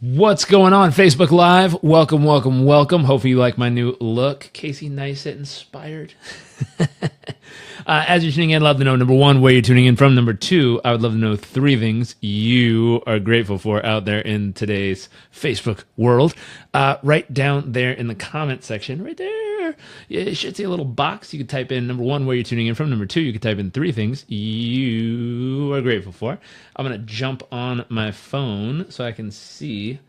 What's going on, Facebook Live? Welcome, welcome, welcome. Hopefully you like my new look. Casey Neistat inspired. As you're tuning in, I'd love to know, number one, where you're tuning in from. Number two, I would love to know three things you are grateful for out there in today's Facebook world. Right down there in the comment section, right there. You should see a little box. You could type in, number one, where you're tuning in from. Number two, you could type in three things you are grateful for. I'm going to jump on my phone so I can see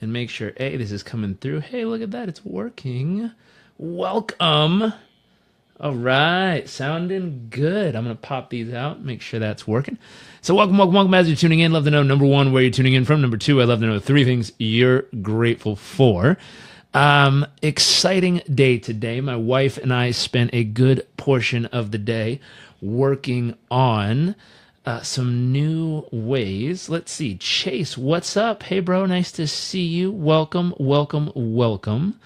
and make sure, hey, this is coming through. Hey, look at that. It's working. Welcome. All right. Sounding good. I'm going to pop these out, make sure that's working. So welcome, welcome, welcome as you're tuning in. Love to know, number one, where you're tuning in from. Number two, I'd love to know three things you're grateful for. Exciting day today. My wife and I spent a good portion of the day working on some new ways. Let's see. Chase, what's up? Hey, bro. Nice to see you. Welcome, welcome, welcome.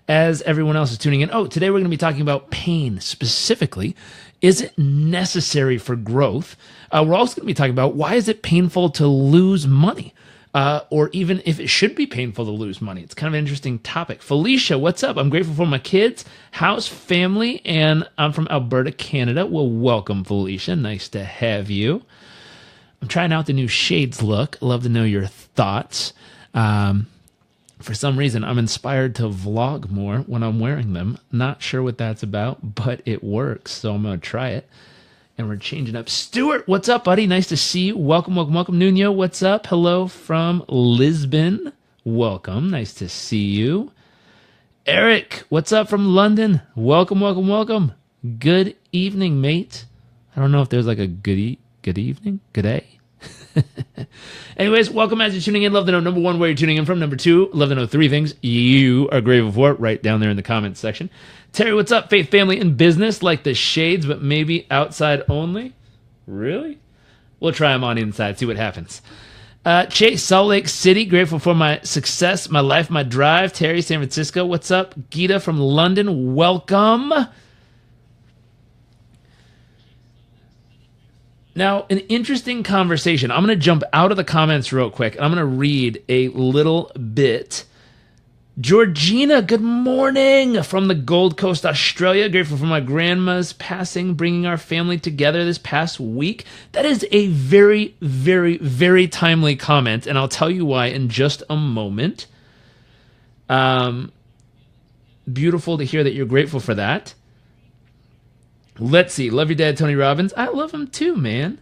As everyone else is tuning in. Oh, today we're going to be talking about pain specifically. Is it necessary for growth? We're also going to be talking about why is it painful to lose money? Or even if it should be painful to lose money. It's kind of an interesting topic. Felicia, what's up? I'm grateful for my kids, house, family, and I'm from Alberta, Canada. Well, welcome, Felicia. Nice to have you. I'm trying out the new shades look. Love to know your thoughts. For some reason, I'm inspired to vlog more when I'm wearing them. Not sure what that's about, but it works, so I'm going to try it. And we're changing up. Stuart, what's up, buddy? Nice to see you. Welcome, welcome, welcome. Nuno, what's up? Hello from Lisbon. Welcome. Nice to see you. Eric, what's up from London? Welcome, welcome, welcome. Good evening, mate. I don't know if there's like a good evening, good day. Anyways, welcome as you're tuning in. Love to know, number one, where you're tuning in from. Number two, love to know three things you are grateful for. Right down there in the comments section. Terry, what's up? Faith, family, and business, like the shades, but maybe outside only. Really? We'll try them on inside, see what happens. Chase, Salt Lake City, grateful for my success, my life, my drive. Terry, San Francisco, what's up? Gita from London, welcome. Now, an interesting conversation. I'm going to jump out of the comments real quick, and I'm going to read a little bit. Georgina, good morning from the Gold Coast, Australia. Grateful for my grandma's passing, bringing our family together this past week. That is a very, very, very timely comment, and I'll tell you why in just a moment. Beautiful to hear that you're grateful for that. Let's see. Love your dad, Tony Robbins. I love him too, man.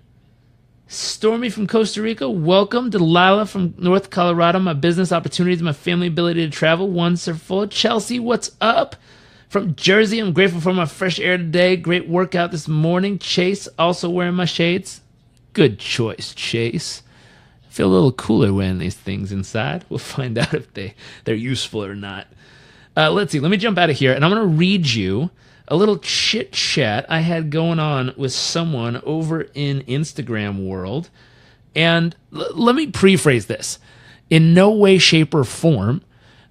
Stormy from Costa Rica, welcome. Delilah from North Colorado, my business opportunities, my family ability to travel, wonderful. Chelsea, what's up? From Jersey, I'm grateful for my fresh air today. Great workout this morning. Chase, also wearing my shades. Good choice, Chase. I feel a little cooler wearing these things inside. We'll find out if they're useful or not. Let's see. Let me jump out of here, and I'm going to read you a little chit chat I had going on with someone over in Instagram world. And let me prephrase this. In no way, shape, or form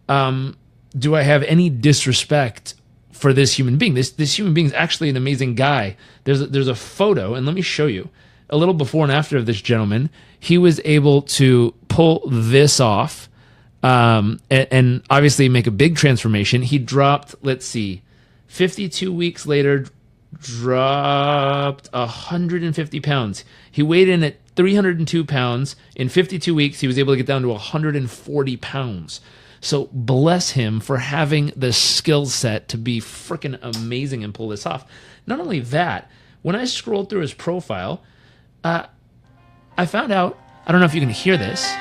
do I have any disrespect for this human being. This human being is actually an amazing guy. There's a photo, and let me show you. A little before and after of this gentleman, he was able to pull this off and obviously make a big transformation. He dropped, let's see, 52 weeks later, dropped 150 pounds. He weighed in at 302 pounds. In 52 weeks, he was able to get down to 140 pounds. So bless him for having the skill set to be freaking amazing and pull this off. Not only that, when I scrolled through his profile, I found out, I don't know if you can hear this,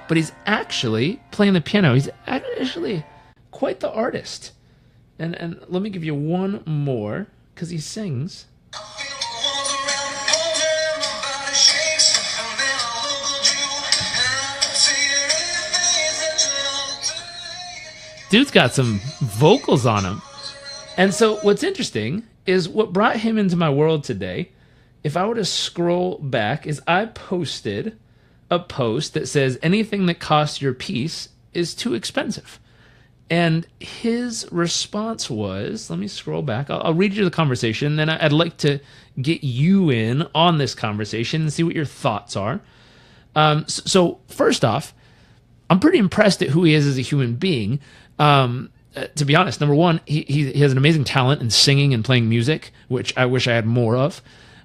but he's actually playing the piano. He's actually quite the artist. And let me give you one more, because he sings. Dude's got some vocals on him. And so what's interesting is what brought him into my world today, if I were to scroll back, is I posted a post that says anything that costs your peace is too expensive. And his response was, let me scroll back. I'll read you the conversation, then I'd like to get you in on this conversation and see what your thoughts are. So first off, I'm pretty impressed at who he is as a human being. To be honest, number one, he has an amazing talent in singing and playing music, which I wish I had more of.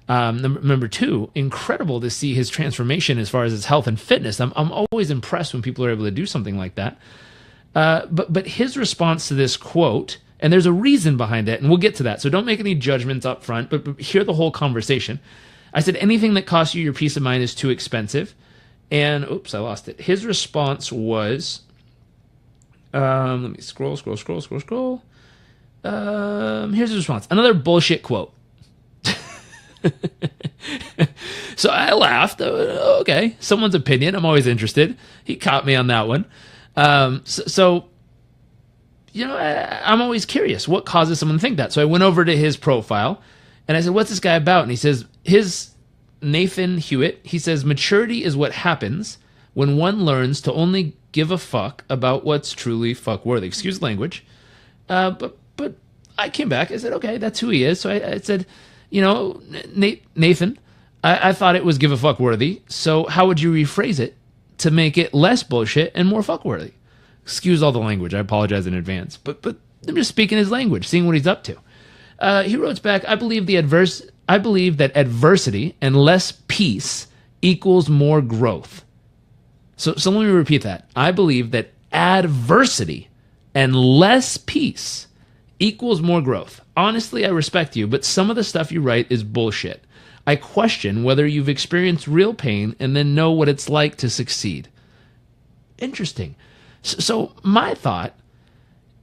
Number two, incredible to see his transformation as far as his health and fitness. I'm always impressed when people are able to do something like that. But his response to this quote, and there's a reason behind it, and we'll get to that, so don't make any judgments up front, but hear the whole conversation. I said, anything that costs you your peace of mind is too expensive. And, oops, I lost it. His response was, let me scroll. Here's his response. Another bullshit quote. So I laughed. Okay, someone's opinion. I'm always interested. He caught me on that one. So I'm always curious what causes someone to think that. So I went over to his profile and I said, what's this guy about? And he says, Nathan Hewitt, he says, maturity is what happens when one learns to only give a fuck about what's truly fuck worthy. Excuse language. But I came back. I said, okay, that's who he is. So I said, Nathan, I thought it was give a fuck worthy. So how would you rephrase it to make it less bullshit and more fuck worthy? Excuse all the language. I apologize in advance. But I'm just speaking his language, seeing what he's up to. He wrote back, I believe that adversity and less peace equals more growth. So let me repeat that. I believe that adversity and less peace equals more growth. Honestly, I respect you, but some of the stuff you write is bullshit. I question whether you've experienced real pain and then know what it's like to succeed. Interesting. So my thought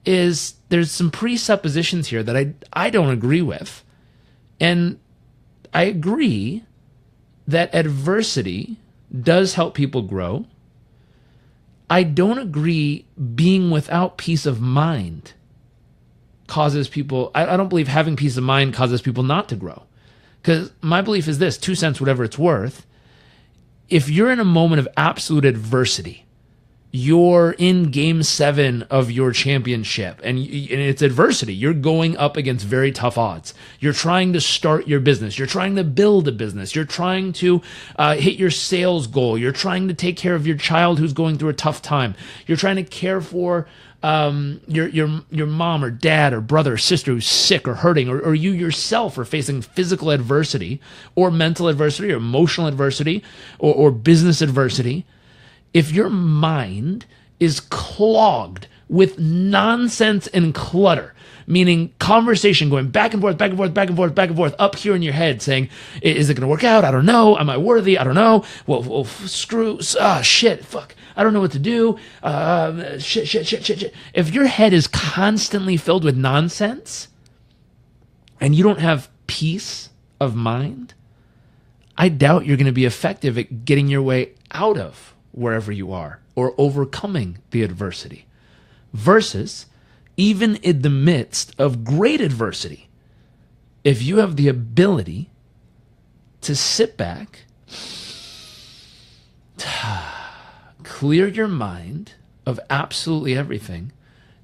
is there's some presuppositions here that I don't agree with. And I agree that adversity does help people grow. I don't agree being without peace of mind causes people, I don't believe having peace of mind causes people not to grow. Because my belief is this, 2 cents, whatever it's worth, if you're in a moment of absolute adversity, you're in game 7 of your championship and it's adversity. You're going up against very tough odds. You're trying to start your business. You're trying to build a business. You're trying to hit your sales goal. You're trying to take care of your child who's going through a tough time. You're trying to care for your mom or dad or brother or sister who's sick or hurting, or you yourself are facing physical adversity or mental adversity or emotional adversity or business adversity. If your mind is clogged with nonsense and clutter, meaning conversation going back and forth up here in your head saying, is it going to work out? I don't know. Am I worthy? I don't know. Well screw, shit, fuck. I don't know what to do. Shit. If your head is constantly filled with nonsense and you don't have peace of mind, I doubt you're going to be effective at getting your way out of wherever you are or overcoming the adversity. Versus, even in the midst of great adversity, if you have the ability to sit back, clear your mind of absolutely everything,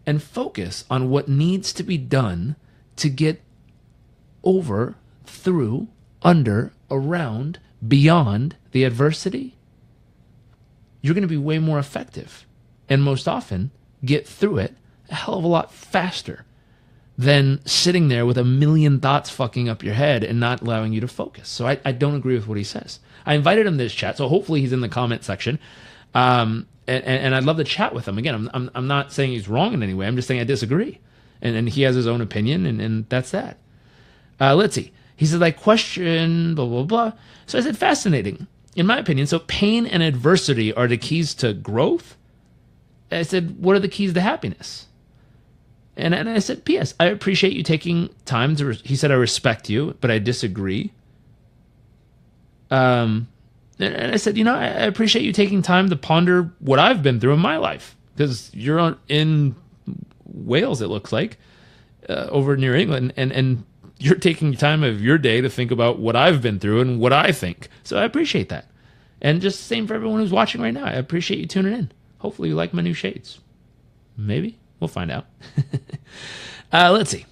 and focus on what needs to be done to get over, through, under, around, beyond the adversity, you're going to be way more effective and most often get through it a hell of a lot faster than sitting there with a million thoughts fucking up your head and not allowing you to focus. So I don't agree with what he says. I invited him to this chat, so hopefully he's in the comment section. And I'd love to chat with him. Again, I'm not saying he's wrong in any way. I'm just saying I disagree. And he has his own opinion, and that's that. Let's see. He said, I question, blah, blah, blah. So I said, fascinating. In my opinion, so pain and adversity are the keys to growth. I said, what are the keys to happiness? And I said, P.S., I appreciate you taking time to, he said, I respect you, but I disagree. And I said, I appreciate you taking time to ponder what I've been through in my life. Because you're in Wales, it looks like, over near England, and you're taking time of your day to think about what I've been through and what I think. So I appreciate that. And just same for everyone who's watching right now. I appreciate you tuning in. Hopefully you like my new shades. Maybe. We'll find out. Let's see.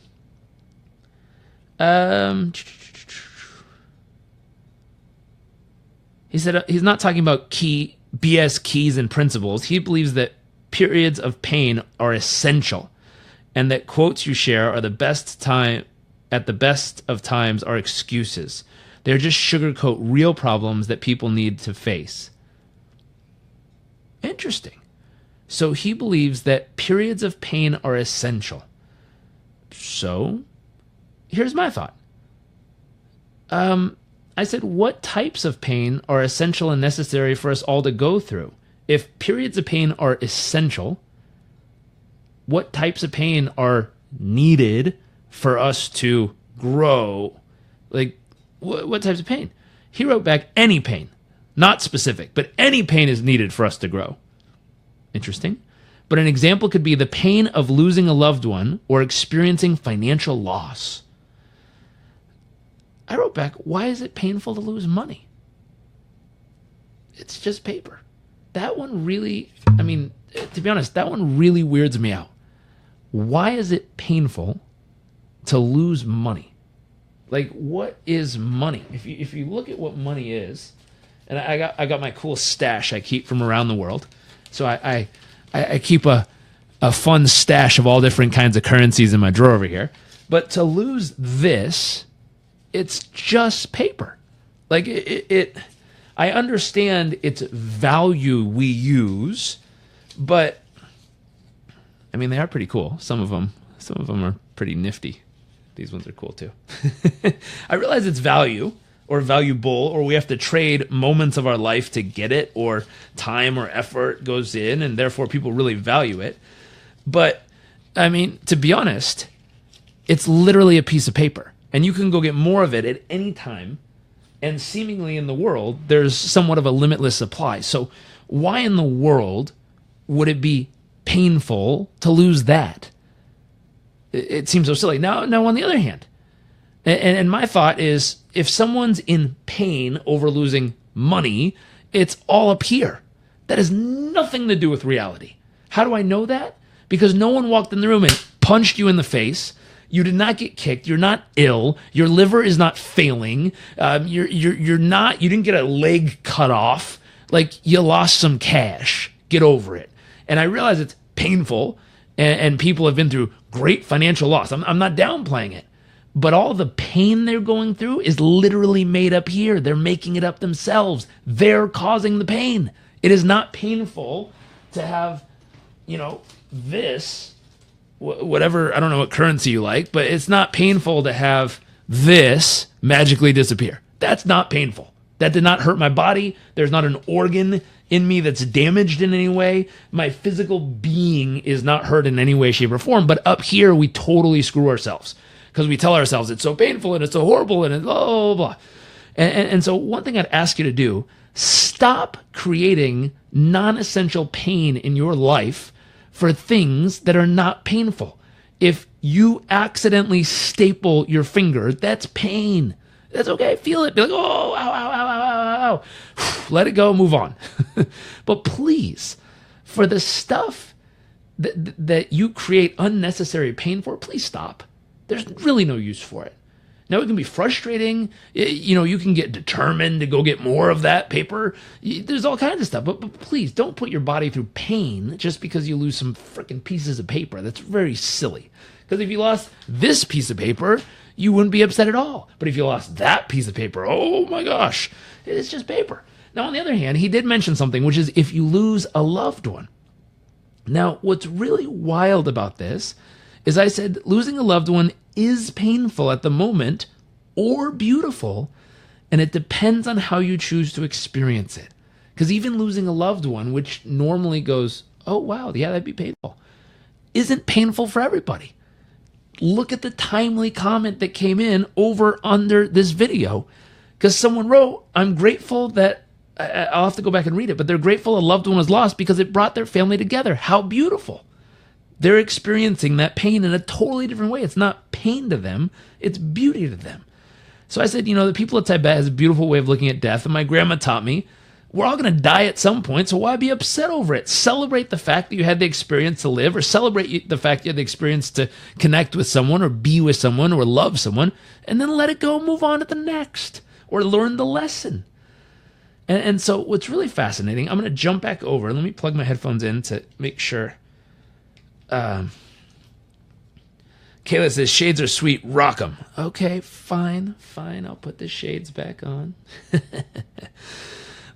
He said he's not talking about BS keys and principles. He believes that periods of pain are essential, and that quotes you share are the best time at the best of times are excuses. They're just sugarcoat real problems that people need to face. Interesting. So he believes that periods of pain are essential. So here's my thought. I said, what types of pain are essential and necessary for us all to go through? If periods of pain are essential, what types of pain are needed for us to grow? Like, what types of pain? He wrote back, any pain. Not specific, but any pain is needed for us to grow. Interesting. But an example could be the pain of losing a loved one or experiencing financial loss. I wrote back, why is it painful to lose money? It's just paper. That one really, to be honest, that one really weirds me out. Why is it painful to lose money? Like, what is money? If you look at what money is, and I got my cool stash I keep from around the world. So I keep a fun stash of all different kinds of currencies in my drawer over here. But to lose this, it's just paper. Like I understand its value we use, but they are pretty cool. Some of them are pretty nifty. These ones are cool too. I realize its value or valuable, or we have to trade moments of our life to get it, or time or effort goes in, and therefore people really value it. But to be honest, it's literally a piece of paper, and you can go get more of it at any time. And seemingly in the world, there's somewhat of a limitless supply. So why in the world would it be painful to lose that? It seems so silly. Now on the other hand, and my thought is, if someone's in pain over losing money, it's all up here. That has nothing to do with reality. How do I know that? Because no one walked in the room and punched you in the face. You did not get kicked. You're not ill. Your liver is not failing. You didn't get a leg cut off. Like, you lost some cash. Get over it. And I realize it's painful, and people have been through great financial loss. I'm not downplaying it. But all the pain they're going through is literally made up here. They're making it up themselves. They're causing the pain. It is not painful to have, this, whatever, I don't know what currency you like, but it's not painful to have this magically disappear. That's not painful. That did not hurt my body. There's not an organ in me that's damaged in any way. My physical being is not hurt in any way, shape, or form. But up here, we totally screw ourselves, because we tell ourselves it's so painful and it's so horrible and it's blah, blah, blah. And so one thing I'd ask you to do, stop creating non-essential pain in your life for things that are not painful. If you accidentally staple your finger, that's pain. That's okay. Feel it. Be like, oh, ow, ow, ow, ow, ow, ow. Let it go. Move on. But please, for the stuff that you create unnecessary pain for, please stop. There's really no use for it. Now, it can be frustrating. You can get determined to go get more of that paper. There's all kinds of stuff. But please, don't put your body through pain just because you lose some freaking pieces of paper. That's very silly. Because if you lost this piece of paper, you wouldn't be upset at all. But if you lost that piece of paper, oh my gosh, it's just paper. Now, on the other hand, he did mention something, which is if you lose a loved one. Now, what's really wild about this is I said losing a loved one is painful at the moment or beautiful, and it depends on how you choose to experience it. Because even losing a loved one, which normally goes, oh, wow, yeah, that'd be painful, isn't painful for everybody. Look at the timely comment that came in over under this video, because someone wrote, I'm grateful that, I'll have to go back and read it, but they're grateful a loved one was lost because it brought their family together. How beautiful. They're experiencing that pain in a totally different way. It's not pain to them, it's beauty to them. So I said, the people of Tibet has a beautiful way of looking at death, and my grandma taught me, We're all going to die at some point, so why be upset over it? Celebrate the fact that you had the experience to live, or celebrate the fact you had the experience to connect with someone or be with someone or love someone, and then let it go and move on to the next, or learn the lesson. And so what's really fascinating, I'm going to jump back over. Let me plug my headphones in to make sure. Kayla says, shades are sweet, rock 'em. Okay, fine. I'll put the shades back on.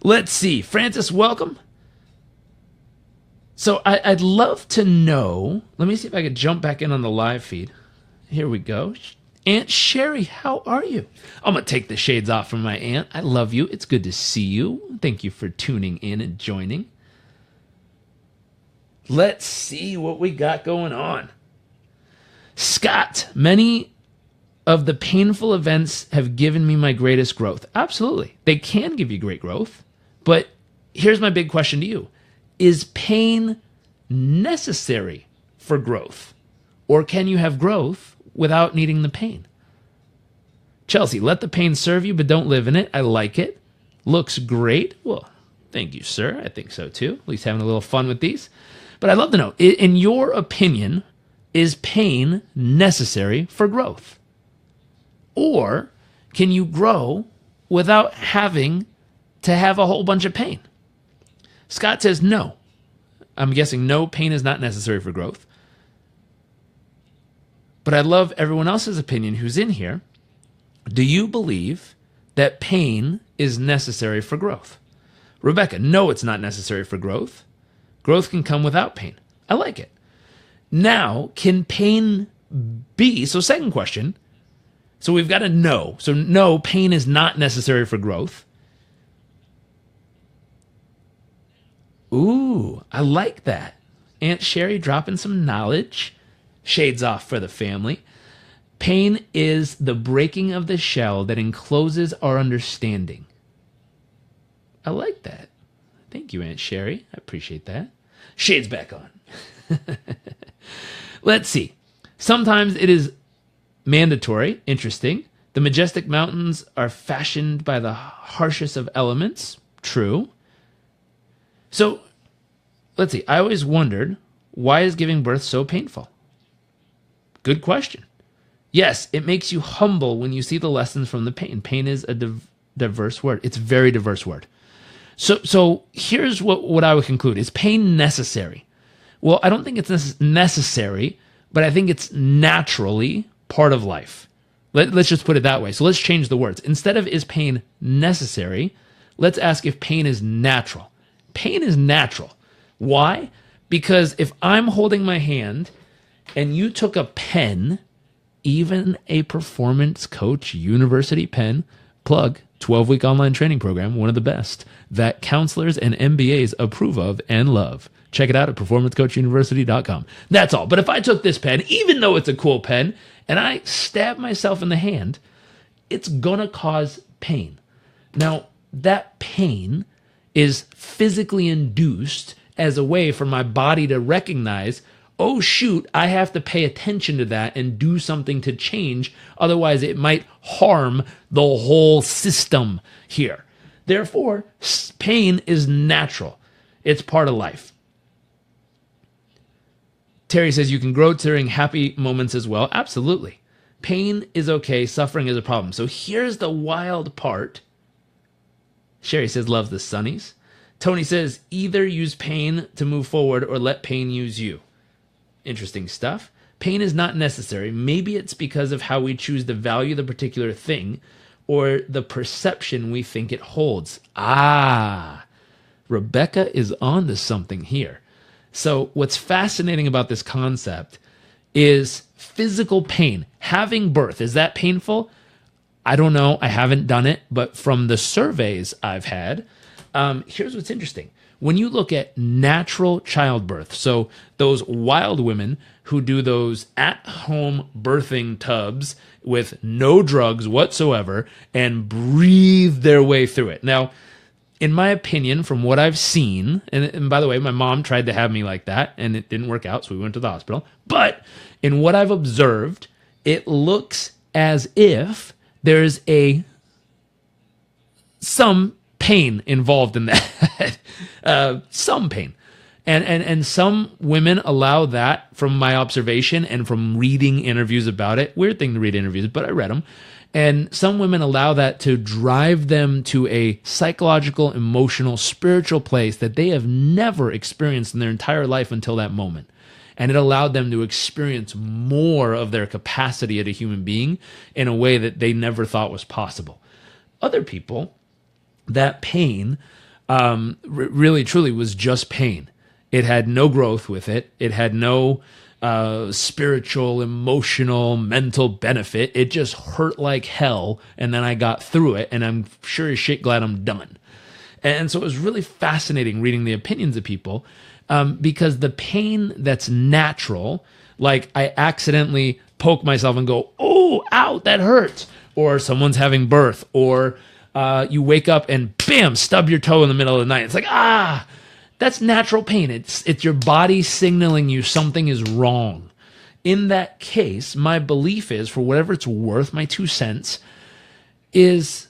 Let's see. Francis, welcome. So I'd love to know. Let me see if I could jump back in on the live feed. Here we go. Aunt Sherry, how are you? I'm going to take the shades off from my aunt. I love you. It's good to see you. Thank you for tuning in and joining. Let's see what we got going on. Scott, many of the painful events have given me my greatest growth. Absolutely. They can give you great growth. But here's my big question to you. Is pain necessary for growth? Or can you have growth without needing the pain? Chelsea, let the pain serve you, but don't live in it. I like it. Looks great. Well, thank you, sir. I think so too. At least having a little fun with these. But I'd love to know, in your opinion, is pain necessary for growth? Or can you grow without having to have a whole bunch of pain? Scott says no. I'm guessing no, pain is not necessary for growth. But I'd love everyone else's opinion who's in here. Do you believe that pain is necessary for growth? Rebecca, no, it's not necessary for growth. Growth can come without pain. I like it. Now, can pain be, so second question, so we've got a no. So no, pain is not necessary for growth. Ooh, I like that. Aunt Sherry dropping some knowledge. Shades off for the family. Pain is the breaking of the shell that encloses our understanding. I like that. Thank you, Aunt Sherry. I appreciate that. Shades back on. Let's see. Sometimes it is mandatory. Interesting. The majestic mountains are fashioned by the harshest of elements. True. So, let's see. I always wondered, why is giving birth so painful? Good question. Yes, it makes you humble when you see the lessons from the pain. Pain is a diverse word. It's a very diverse word. So here's what I would conclude. Is pain necessary? Well, I don't think it's necessary, but I think it's naturally part of life. Let's just put it that way. So let's change the words. Instead of is pain necessary, let's ask if pain is natural. Pain is natural. Why? Because if I'm holding my hand and you took a pen, even a performance coach university pen, plug, 12-week online training program, one of the best, that counselors and MBAs approve of and love. Check it out at performancecoachuniversity.com. That's all. But if I took this pen, even though it's a cool pen, and I stab myself in the hand, it's gonna cause pain. Now, that pain is physically induced as a way for my body to recognize, oh shoot, I have to pay attention to that and do something to change. Otherwise, it might harm the whole system here. Therefore, pain is natural. It's part of life. Terry says you can grow during happy moments as well. Absolutely. Pain is okay. Suffering is a problem. So here's the wild part. Sherry says loves the Sunnies. Tony says either use pain to move forward or let pain use you. Interesting stuff. Pain is not necessary. Maybe it's because of how we choose to value the particular thing or the perception we think it holds. Rebecca is on to something here. So what's fascinating about this concept is physical pain. Having birth, is that painful? I don't know. I haven't done it, but from the surveys I've had, here's what's interesting. When you look at natural childbirth, so those wild women who do those at-home birthing tubs with no drugs whatsoever and breathe their way through it. Now, in my opinion, from what I've seen, and by the way, my mom tried to have me like that, and it didn't work out, so we went to the hospital. But in what I've observed, it looks as if there's some pain pain involved in that. Some pain. And some women allow that, from my observation and from reading interviews about it. Weird thing to read interviews, but I read them. And some women allow that to drive them to a psychological, emotional, spiritual place that they have never experienced in their entire life until that moment. And it allowed them to experience more of their capacity as a human being in a way that they never thought was possible. Other people, that pain really, truly was just pain. It had no growth with it. It had no spiritual, emotional, mental benefit. It just hurt like hell, and then I got through it, and I'm sure as shit glad I'm done. And so it was really fascinating reading the opinions of people, because the pain that's natural, like I accidentally poke myself and go, oh, ow, that hurts, or someone's having birth, or you wake up and bam, stub your toe in the middle of the night. It's like, that's natural pain. It's your body signaling you something is wrong. In that case, my belief is, for whatever it's worth, my 2 cents, is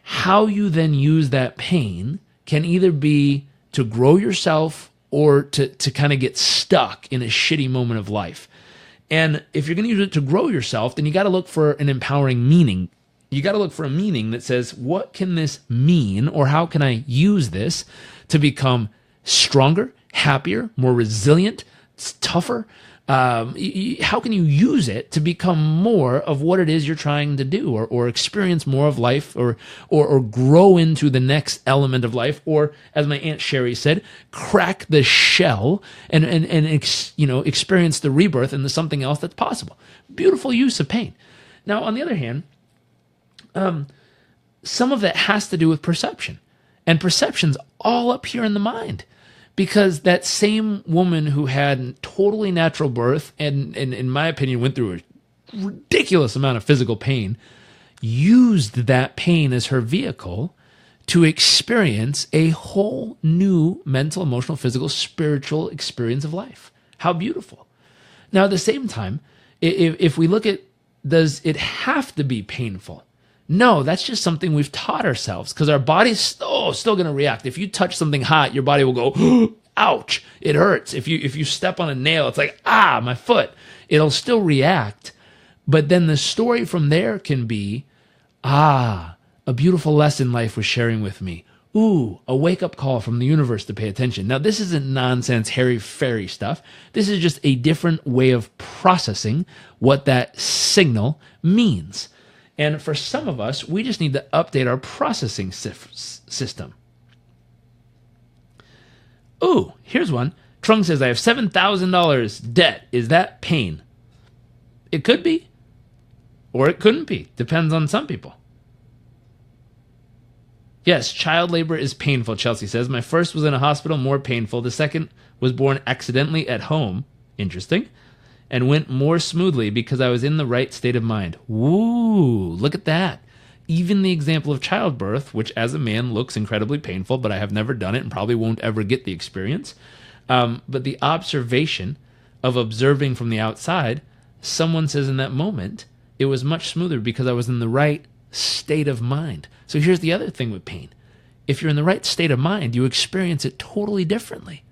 how you then use that pain can either be to grow yourself or to kind of get stuck in a shitty moment of life. And if you're going to use it to grow yourself, then you got to look for an empowering meaning. You got to look for a meaning that says, what can this mean, or how can I use this to become stronger, happier, more resilient, tougher? How can you use it to become more of what it is you're trying to do, or experience more of life, or grow into the next element of life, or, as my Aunt Sherry said, crack the shell and experience the rebirth into something else that's possible. Beautiful use of pain. Now, on the other hand, some of that has to do with perception, and perception's all up here in the mind. Because that same woman who had totally natural birth and in my opinion, went through a ridiculous amount of physical pain, used that pain as her vehicle to experience a whole new mental, emotional, physical, spiritual experience of life. How beautiful. Now, at the same time, if we look at, does it have to be painful? No, that's just something we've taught ourselves, because our body's still going to react. If you touch something hot, your body will go, ouch, it hurts. If you step on a nail, it's like, my foot. It'll still react. But then the story from there can be, a beautiful lesson life was sharing with me. Ooh, a wake-up call from the universe to pay attention. Now, this isn't nonsense, hairy-fairy stuff. This is just a different way of processing what that signal means. And for some of us, we just need to update our processing system. Ooh, here's one. Trung says, I have $7,000 debt. Is that pain? It could be, or it couldn't be. Depends on some people. Yes, child labor is painful, Chelsea says. My first was in a hospital, more painful. The second was born accidentally at home. Interesting. And went more smoothly because I was in the right state of mind. Woo, look at that. Even the example of childbirth, which as a man looks incredibly painful, but I have never done it and probably won't ever get the experience. But the observation of observing from the outside, someone says in that moment, it was much smoother because I was in the right state of mind. So here's the other thing with pain. If you're in the right state of mind, you experience it totally differently.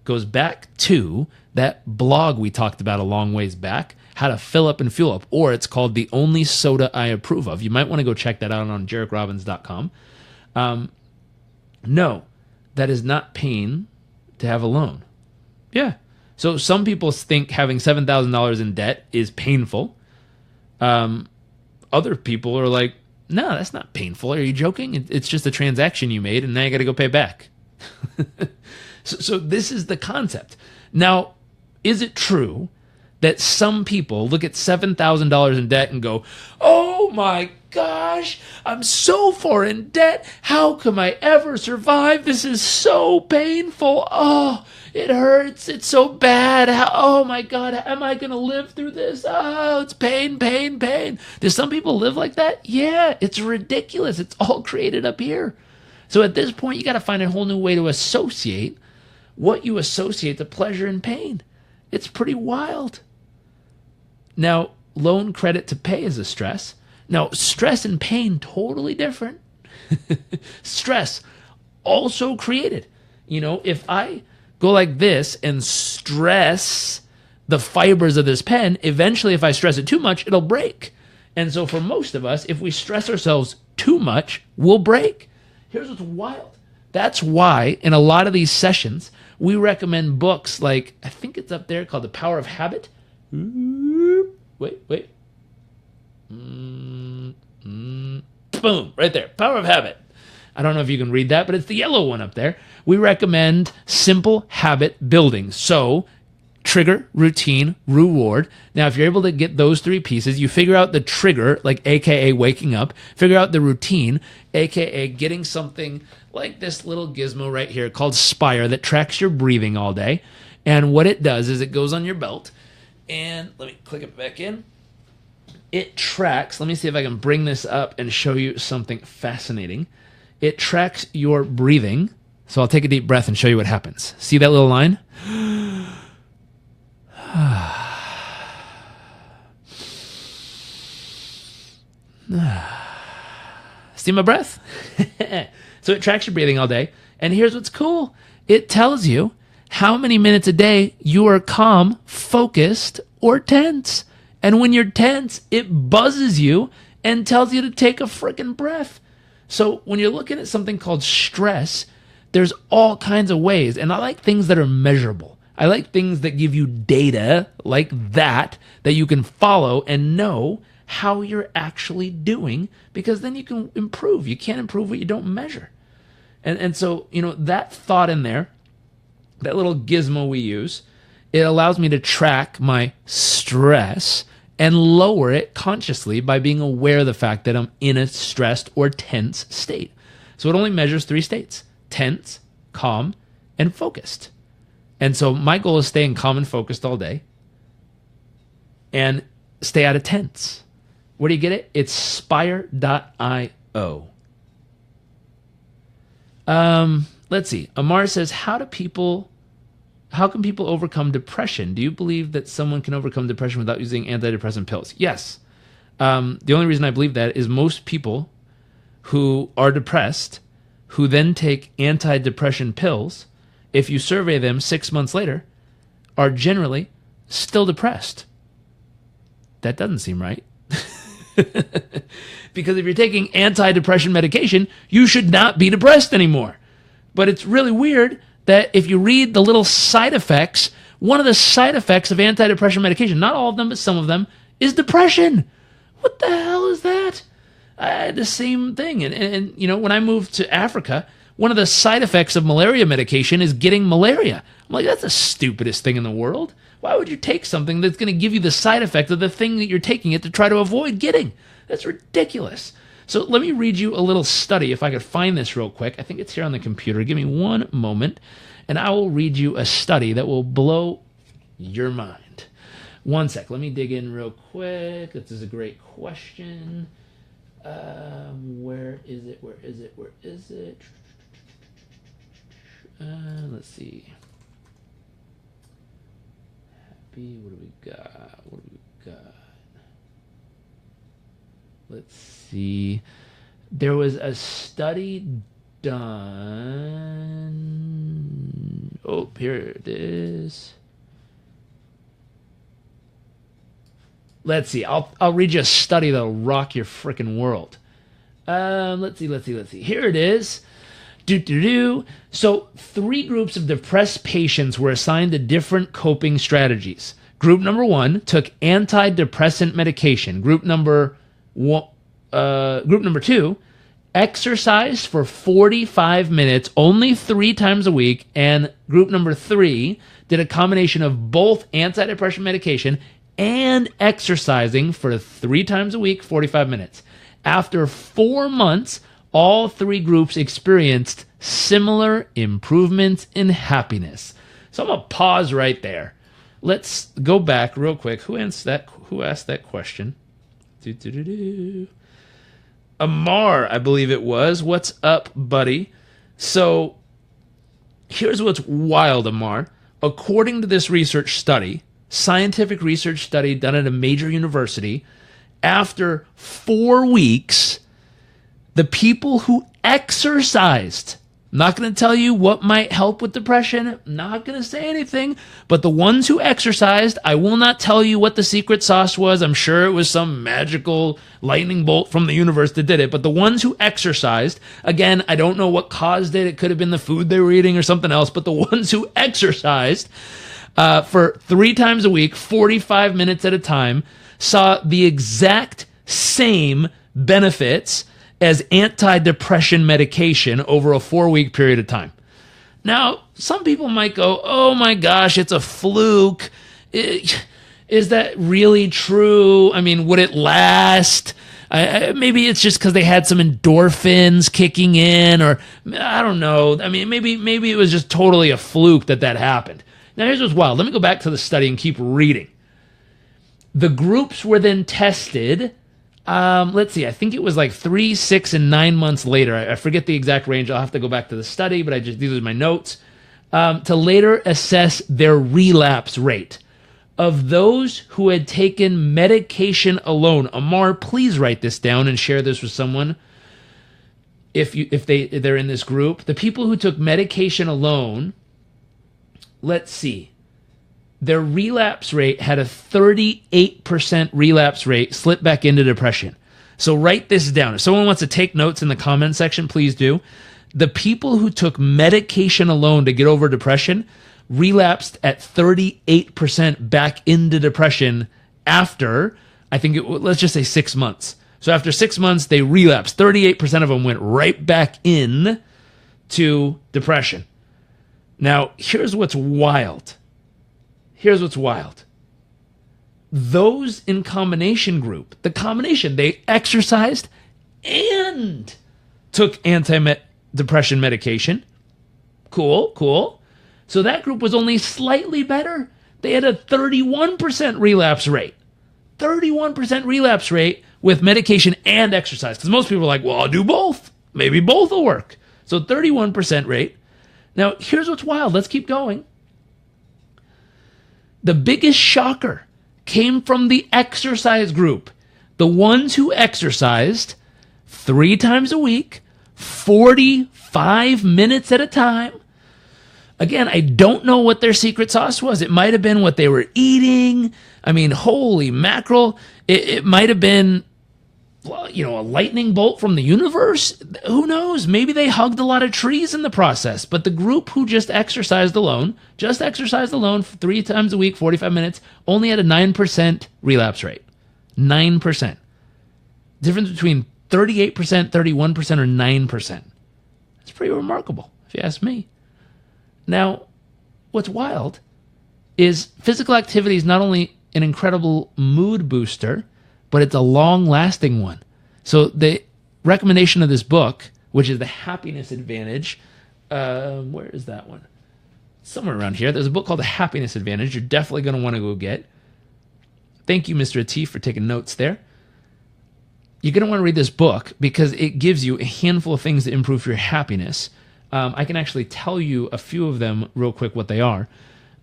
Goes back to that blog we talked about a long ways back, how to fill up and fuel up, or it's called The Only Soda I Approve Of. You might want to go check that out on JarekRobbins.com. No, that is not pain to have a loan. Yeah. So some people think having $7,000 in debt is painful. Other people are like, no, that's not painful. Are you joking? It's just a transaction you made, and now you got to go pay back. So this is the concept. Now, is it true that some people look at $7,000 in debt and go, oh my gosh, I'm so far in debt. How come I ever survive? This is so painful. Oh, it hurts. It's so bad. Oh my God, am I going to live through this? Oh, it's pain, pain, pain. Do some people live like that? Yeah, it's ridiculous. It's all created up here. So at this point, you got to find a whole new way to associate what you associate to pleasure and pain. It's pretty wild. Now, loan credit to pay is a stress. Now, stress and pain, totally different. Stress also created. If I go like this and stress the fibers of this pen, eventually if I stress it too much, it'll break. And so for most of us, if we stress ourselves too much, we'll break. Here's what's wild. That's why in a lot of these sessions, we recommend books like, I think it's up there, called The Power of Habit. Wait. Boom, right there. Power of Habit. I don't know if you can read that, but it's the yellow one up there. We recommend simple habit building. So trigger, routine, reward. Now, if you're able to get those three pieces, you figure out the trigger, like AKA waking up, figure out the routine, AKA getting something like this little gizmo right here called Spire that tracks your breathing all day. And what it does is it goes on your belt, and let me click it back in. It tracks, let me see if I can bring this up and show you something fascinating. It tracks your breathing. So I'll take a deep breath and show you what happens. See that little line? See my breath? So it tracks your breathing all day. And here's what's cool. It tells you how many minutes a day you are calm, focused, or tense. And when you're tense, it buzzes you and tells you to take a freaking breath. So when you're looking at something called stress, there's all kinds of ways. And I like things that are measurable. I like things that give you data like that you can follow and know how you're actually doing, because then you can improve. You can't improve what you don't measure. And so, that thought in there, that little gizmo we use, it allows me to track my stress and lower it consciously by being aware of the fact that I'm in a stressed or tense state. So it only measures 3 states: tense, calm, and focused. And so my goal is staying calm and focused all day and stay out of tense. Where do you get it? It's spire.io. Let's see. Amar says, how can people overcome depression? Do you believe that someone can overcome depression without using antidepressant pills? Yes. The only reason I believe that is most people who are depressed, who then take antidepressant pills, if you survey them 6 months later, are generally still depressed. That doesn't seem right. Because if you're taking antidepressant medication, you should not be depressed anymore. But it's really weird that if you read the little side effects, one of the side effects of antidepressant medication, not all of them, but some of them, is depression. What the hell is that? I had the same thing. And when I moved to Africa, one of the side effects of malaria medication is getting malaria. I'm like, that's the stupidest thing in the world. Why would you take something that's going to give you the side effect of the thing that you're taking it to try to avoid getting? That's ridiculous. So let me read you a little study, if I could find this real quick. I think it's here on the computer. Give me one moment, and I will read you a study that will blow your mind. One sec. Let me dig in real quick. This is a great question. Where is it? Let's see. What do we got? Let's see. There was a study done. Oh, here it is. Let's see. I'll read you a study that'll rock your freaking world. Let's see. Here it is. So 3 groups of depressed patients were assigned to different coping strategies. Group number 1 took antidepressant medication. Group number 2 exercised for 45 minutes, only 3 times a week. And group number 3 did a combination of both antidepressant medication and exercising for 3 times a week, 45 minutes. After 4 months, all 3 groups experienced similar improvements in happiness. So I'm going to pause right there. Let's go back real quick. Who asked that question? Amar, I believe it was. What's up, buddy? So here's what's wild, Amar. According to this research study, scientific research study done at a major university, after 4 weeks, The people who exercised, I'm not going to tell you what might help with depression. I'm not going to say anything. But the ones who exercised, I will not tell you what the secret sauce was. I'm sure it was some magical lightning bolt from the universe that did it. But the ones who exercised, again, I don't know what caused it. It could have been the food they were eating or something else. But the ones who exercised for 3 times a week, 45 minutes at a time, saw the exact same benefits as antidepressant medication over a 4-week period of time. Now, some people might go, oh my gosh, it's a fluke. Is that really true? I mean, would it last? Maybe it's just because they had some endorphins kicking in, or I don't know. I mean, maybe it was just totally a fluke that happened. Now, here's what's wild. Let me go back to the study and keep reading. The groups were then tested. Let's see, I think it was like 3, 6, and 9 months later. I forget the exact range. I'll have to go back to the study, but these are my notes. To later assess their relapse rate. Of those who had taken medication alone, Amar, please write this down and share this with someone if they're in this group. The people who took medication alone, let's see. Their relapse rate had a 38% relapse rate, slip back into depression. So write this down. If someone wants to take notes in the comment section, please do. The people who took medication alone to get over depression relapsed at 38% back into depression after, let's just say 6 months. So after 6 months, they relapsed. 38% of them went right back in to depression. Now, here's what's wild. Those in combination group, they exercised and took antidepressant medication. Cool. So that group was only slightly better. They had a 31% relapse rate. 31% relapse rate with medication and exercise. Because most people are like, well, I'll do both. Maybe both will work. So 31% rate. Now, here's what's wild. Let's keep going. The biggest shocker came from the exercise group. The ones who exercised 3 times a week, 45 minutes at a time. Again, I don't know what their secret sauce was. It might have been what they were eating. I mean, holy mackerel. It might have been, a lightning bolt from the universe. Who knows? Maybe they hugged a lot of trees in the process. But the group who just exercised alone for 3 times a week, 45 minutes, only had a 9% relapse rate. 9%. Difference between 38%, 31%, or 9%. That's pretty remarkable, if you ask me. Now, what's wild is physical activity is not only an incredible mood booster, but it's a long-lasting one. So the recommendation of this book, which is The Happiness Advantage, where is that one? Somewhere around here. There's a book called The Happiness Advantage you're definitely going to want to go get. Thank you, Mr. Atif, for taking notes there. You're going to want to read this book because it gives you a handful of things to improve your happiness. I can actually tell you a few of them real quick what they are.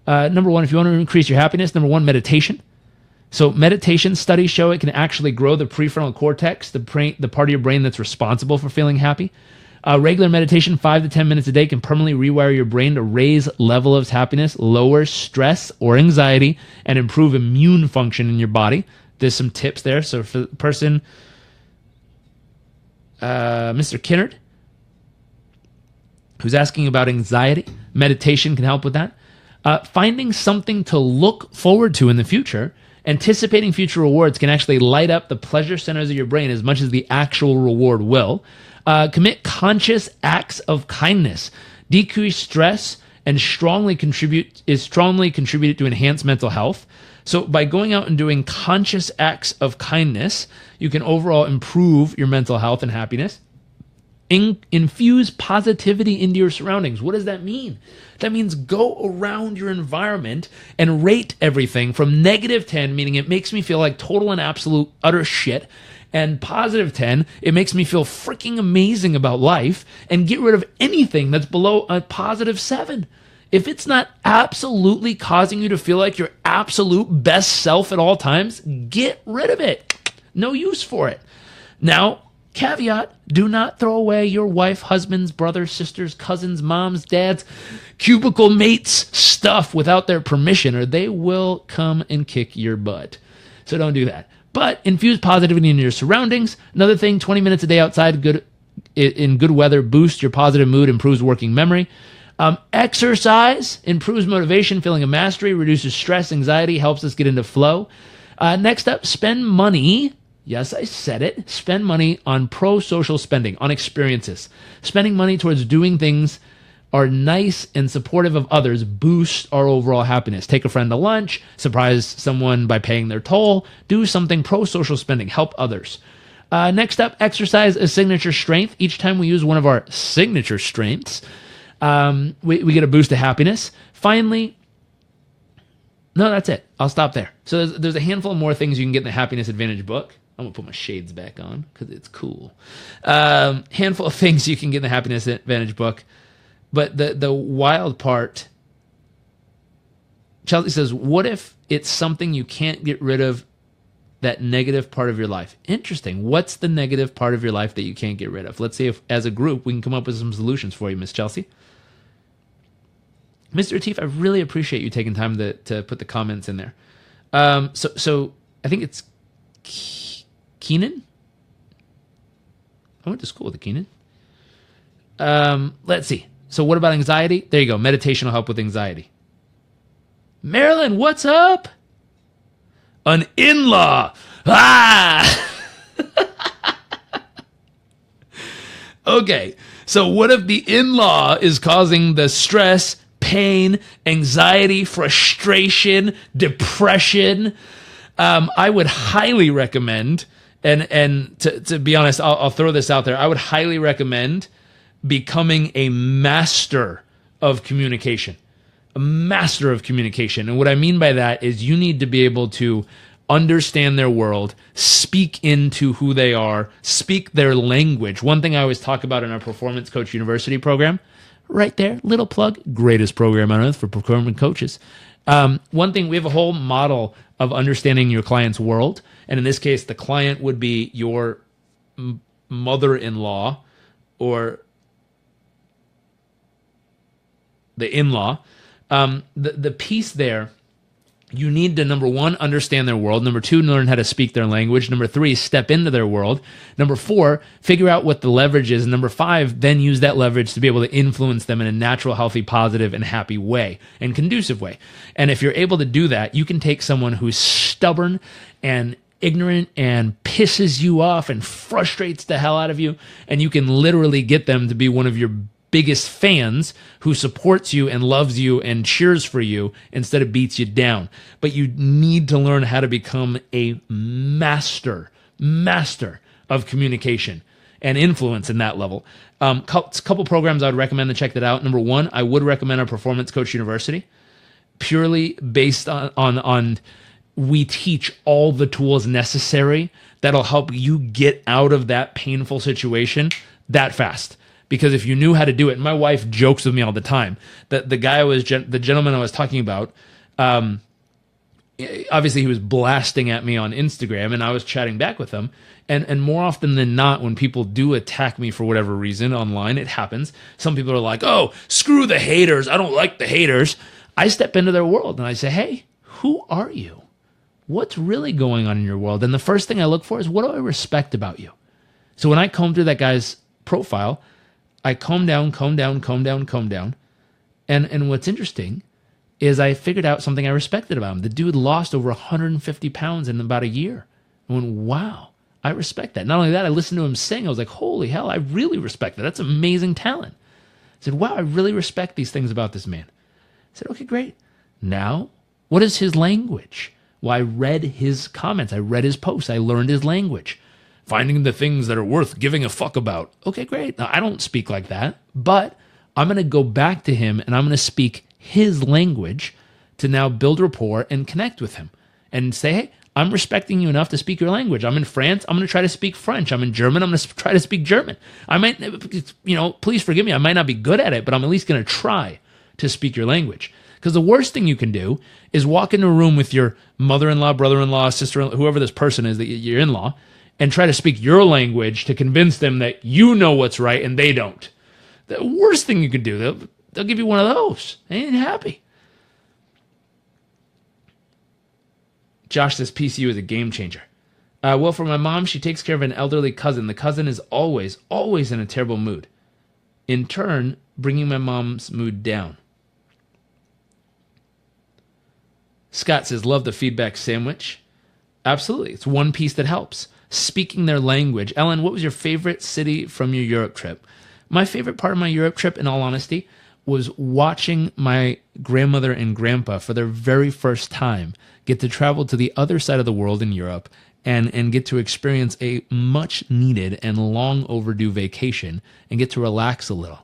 Number 1, if you want to increase your happiness, number 1, meditation. So meditation studies show it can actually grow the prefrontal cortex, the part of your brain that's responsible for feeling happy. Regular meditation, 5 to 10 minutes a day, can permanently rewire your brain to raise level of happiness, lower stress or anxiety, and improve immune function in your body. There's some tips there. So for the person, Mr. Kinnard, who's asking about anxiety, meditation can help with that. Finding something to look forward to in the future, anticipating future rewards can actually light up the pleasure centers of your brain as much as the actual reward will. Commit conscious acts of kindness, decrease stress, and strongly contributed to enhance mental health. So by going out and doing conscious acts of kindness, you can overall improve your mental health and happiness. Infuse positivity into your surroundings. What does that mean? That means go around your environment and rate everything from -10, meaning it makes me feel like total and absolute utter shit, and +10, it makes me feel freaking amazing about life, and get rid of anything that's below a +7. If it's not absolutely causing you to feel like your absolute best self at all times, get rid of it. No use for it. Now, Caveat, do not throw away your wife, husband's, brothers, sisters, cousins, moms, dads, cubicle mates stuff without their permission, or they will come and kick your butt. So don't do that. But infuse positivity in your surroundings. Another thing, 20 minutes a day outside in good weather boosts your positive mood, improves working memory. Exercise improves motivation, feeling of mastery, reduces stress, anxiety, helps us get into flow. Next up, spend money. Yes, I said it. Spend money on pro-social spending, on experiences. Spending money towards doing things are nice and supportive of others boosts our overall happiness. Take a friend to lunch, surprise someone by paying their toll, do something pro-social spending, help others. Next up, exercise a signature strength. Each time we use one of our signature strengths, we get a boost of happiness. Finally, no, that's it. I'll stop there. So there's a handful of more things you can get in the Happiness Advantage book. I'm going to put my shades back on because it's cool. Handful of things you can get in the Happiness Advantage book. But the wild part, Chelsea says, what if it's something you can't get rid of, that negative part of your life? Interesting. What's the negative part of your life that you can't get rid of? Let's see if, as a group, we can come up with some solutions for you, Miss Chelsea. Mr. Atif, I really appreciate you taking time to put the comments in there. So I think it's Keenan. I went to school with a Keenan. Let's see. So what about anxiety? There you go. Meditation will help with anxiety. Marilyn, what's up? An in-law. Ah! Okay. So what if the in-law is causing the stress, pain, anxiety, frustration, depression? I would highly recommend, and to be honest, I'll throw this out there. I would highly recommend becoming a master of communication. A master of communication. And what I mean by that is you need to be able to understand their world, speak into who they are, speak their language. One thing I always talk about in our Performance Coach University program, right there, little plug, greatest program on earth for performance coaches. One thing, we have a whole model of understanding your client's world. And in this case, the client would be your mother-in-law or the in-law. The piece there, you need to, number one, understand their world. Number two, learn how to speak their language. Number three, step into their world. Number four, figure out what the leverage is. And number five, then use that leverage to be able to influence them in a natural, healthy, positive, and happy way and conducive way. And if you're able to do that, you can take someone who's stubborn and ignorant and pisses you off and frustrates the hell out of you, and you can literally get them to be one of your biggest fans who supports you and loves you and cheers for you instead of beats you down. But you need to learn how to become a master of communication and influence in that level. Couple programs I would recommend to check that out. Number one, I would recommend our Performance Coach University, purely based on we teach all the tools necessary that'll help you get out of that painful situation that fast. Because if you knew how to do it, and my wife jokes with me all the time, that the gentleman I was talking about, obviously he was blasting at me on Instagram, and I was chatting back with him. And more often than not, when people do attack me for whatever reason online, it happens. Some people are like, oh, screw the haters. I don't like the haters. I step into their world and I say, hey, who are you? What's really going on in your world? And the first thing I look for is, what do I respect about you? So when I comb through that guy's profile, I comb down. And what's interesting is I figured out something I respected about him. The dude lost over 150 pounds in about a year. I went, wow, I respect that. Not only that, I listened to him sing. I was like, holy hell, I really respect that. That's amazing talent. I said, wow, I really respect these things about this man. I said, okay, great. Now, what is his language? Well, I read his comments. I read his posts. I learned his language. Finding the things that are worth giving a fuck about. Okay, great. Now, I don't speak like that, but I'm going to go back to him and I'm going to speak his language to now build rapport and connect with him and say, hey, I'm respecting you enough to speak your language. I'm in France. I'm going to try to speak French. I'm in German. I'm going to try to speak German. I might, please forgive me. I might not be good at it, but I'm at least going to try to speak your language. Because the worst thing you can do is walk into a room with your mother-in-law, brother-in-law, sister-in-law, whoever this person is, that your in-law, and try to speak your language to convince them that you know what's right and they don't. The worst thing you could do, they'll give you one of those. They ain't happy. Josh says PCU is a game changer. Well, for my mom, she takes care of an elderly cousin. The cousin is always in a terrible mood. In turn, bringing my mom's mood down. Scott says, love the feedback sandwich. Absolutely. It's one piece that helps. Speaking their language. Ellen, what was your favorite city from your Europe trip? My favorite part of my Europe trip, in all honesty, was watching my grandmother and grandpa for their very first time get to travel to the other side of the world in Europe and get to experience a much needed and long overdue vacation and get to relax a little.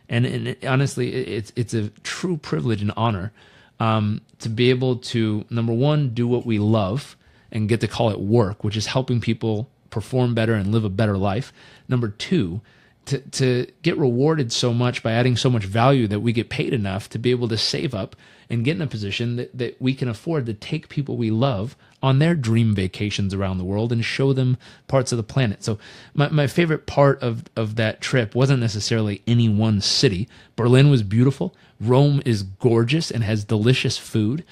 And honestly, it's a true privilege and honor to be able to, number one, do what we love and get to call it work, which is helping people perform better and live a better life. Number two, to get rewarded so much by adding so much value that we get paid enough to be able to save up and get in a position that we can afford to take people we love on their dream vacations around the world and show them parts of the planet. So my favorite part of that trip wasn't necessarily any one city. Berlin was beautiful. Rome is gorgeous and has delicious food.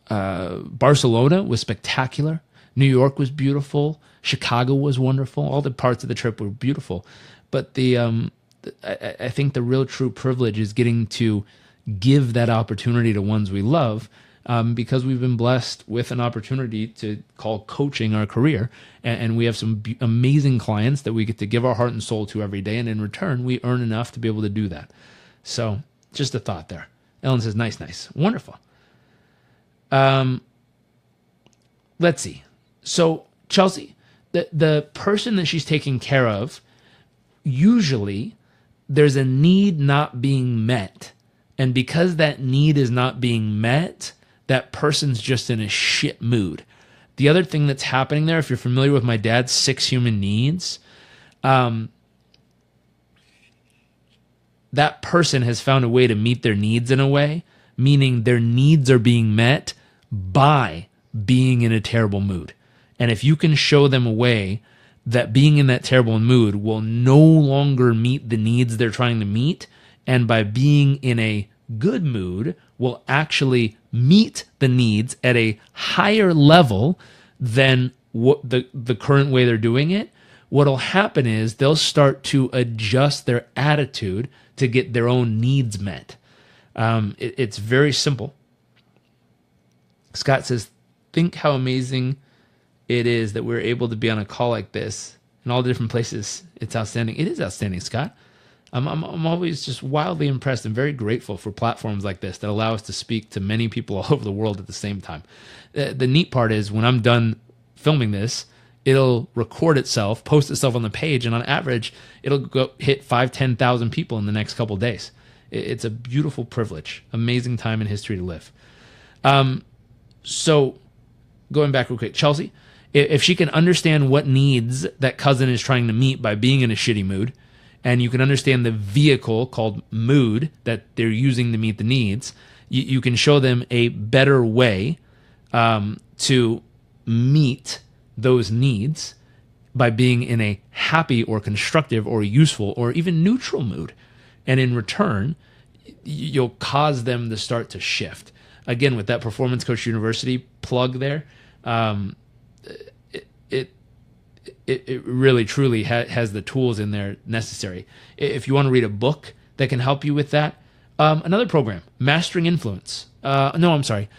Barcelona was spectacular. New York was beautiful. Chicago was wonderful. All the parts of the trip were beautiful. But I think the real true privilege is getting to give that opportunity to ones we love, because we've been blessed with an opportunity to call coaching our career. And we have some amazing clients that we get to give our heart and soul to every day. And in return, we earn enough to be able to do that. So just a thought there. Ellen says, nice. Wonderful. Let's see. So Chelsea, the person that she's taking care of, usually there's a need not being met. And because that need is not being met, that person's just in a shit mood. The other thing that's happening there, if you're familiar with my dad's 6 human needs, that person has found a way to meet their needs in a way, meaning their needs are being met by being in a terrible mood. And if you can show them a way that being in that terrible mood will no longer meet the needs they're trying to meet, and by being in a good mood will actually meet the needs at a higher level than what the current way they're doing it, what'll happen is they'll start to adjust their attitude to get their own needs met. It's very simple. Scott says, think how amazing it is that we're able to be on a call like this in all the different places. It's outstanding. It is outstanding, Scott. I'm always just wildly impressed and very grateful for platforms like this that allow us to speak to many people all over the world at the same time. The neat part is when I'm done filming this, it'll record itself, post itself on the page, and on average, it'll go hit 5,000-10,000 people in the next couple of days. It's a beautiful privilege, amazing time in history to live. So going back real quick, Chelsea, if she can understand what needs that cousin is trying to meet by being in a shitty mood, and you can understand the vehicle called mood that they're using to meet the needs, you can show them a better way to meet those needs by being in a happy or constructive or useful or even neutral mood. And in return, you'll cause them to start to shift. Again, with that Performance Coach University plug there, it really, truly has the tools in there necessary. If you want to read a book that can help you with that, another program, Mastering Influence. 7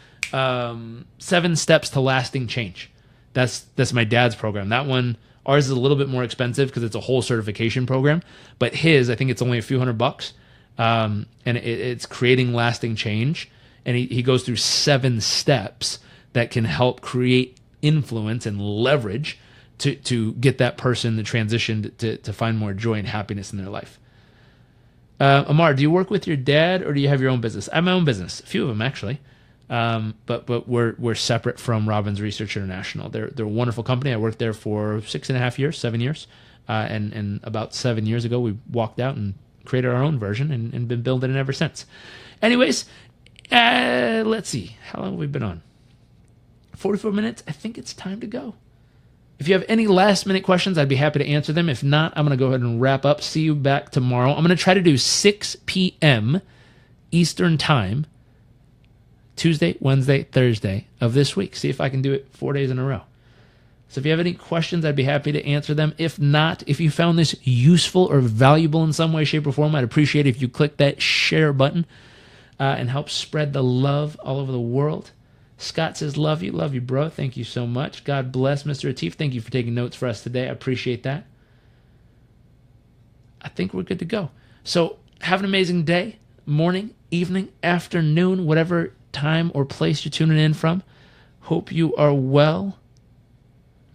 Steps to Lasting Change. That's my dad's program. That one, ours is a little bit more expensive because it's a whole certification program, but his, I think it's only a few $100. And it's creating lasting change. And he goes through 7 steps that can help create influence and leverage to get that person to transition to find more joy and happiness in their life. Amar, do you work with your dad or do you have your own business? I have my own business, a few of them actually. But we're separate from Robbins Research International. They're a wonderful company. I worked there for 6.5 years, 7 years. And about 7 years ago, we walked out and created our own version and been building it ever since. Anyways, let's see. How long have we been on? 44 minutes. I think it's time to go. If you have any last minute questions, I'd be happy to answer them. If not, I'm going to go ahead and wrap up. See you back tomorrow. I'm going to try to do 6 p.m. Eastern time, Tuesday, Wednesday, Thursday of this week. See if I can do it 4 days in a row. So if you have any questions, I'd be happy to answer them. If not, if you found this useful or valuable in some way, shape, or form, I'd appreciate it if you click that share button and help spread the love all over the world. Scott says, love you, bro. Thank you so much. God bless, Mr. Atif. Thank you for taking notes for us today. I appreciate that. I think we're good to go. So have an amazing day, morning, evening, afternoon, whatever time or place you're tuning in from. Hope you are well.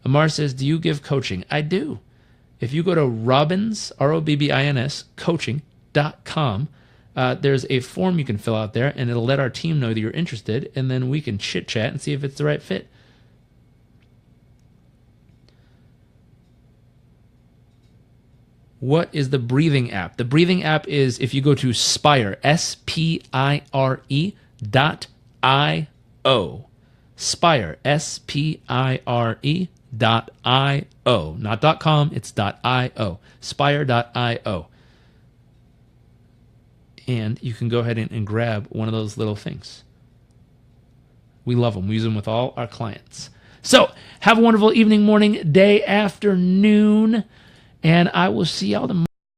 Amar says, do you give coaching? I do. If you go to Robbins, Robbins, coaching.com, there's a form you can fill out there, and it'll let our team know that you're interested, and then we can chit-chat and see if it's the right fit. What is the breathing app? The breathing app is if you go to Spire, Spire.io. Spire, Spire.io. Not .com, it's .io. Spire.io. And you can go ahead and grab one of those little things. We love them. We use them with all our clients. So have a wonderful evening, morning, day, afternoon, and I will see y'all tomorrow.